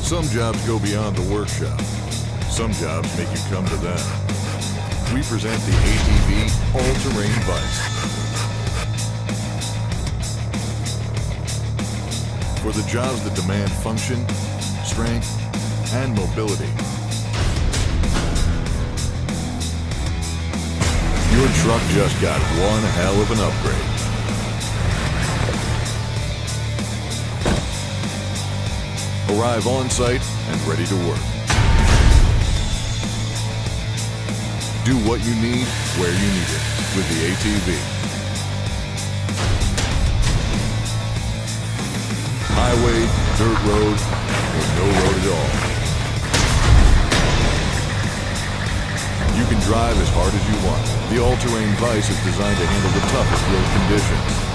Some jobs go beyond the workshop. Some jobs make you come to them. We present the ATV All-Terrain Vise. For the jobs that demand function, strength, and mobility. Your truck just got one hell of an upgrade. Arrive on site and ready to work. Do what you need, where you need it, with the ATV. Highway, dirt road, or no road at all. You can drive as hard as you want. The All-Terrain Vise is designed to handle the toughest road conditions.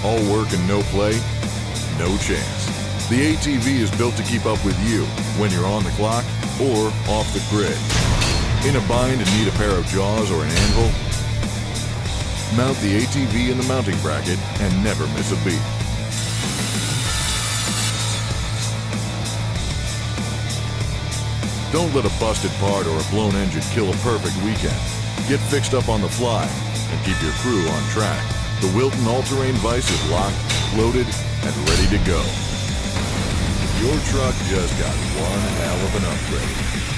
All work and no play? No chance. The ATV is built to keep up with you when you're on the clock or off the grid. In a bind and need a pair of jaws or an anvil? Mount the ATV in the mounting bracket and never miss a beat. Don't let a busted part or a blown engine kill a perfect weekend. Get fixed up on the fly and keep your crew on track. The Wilton All-Terrain Vise is locked, loaded, and ready to go. Your truck just got one hell of an upgrade.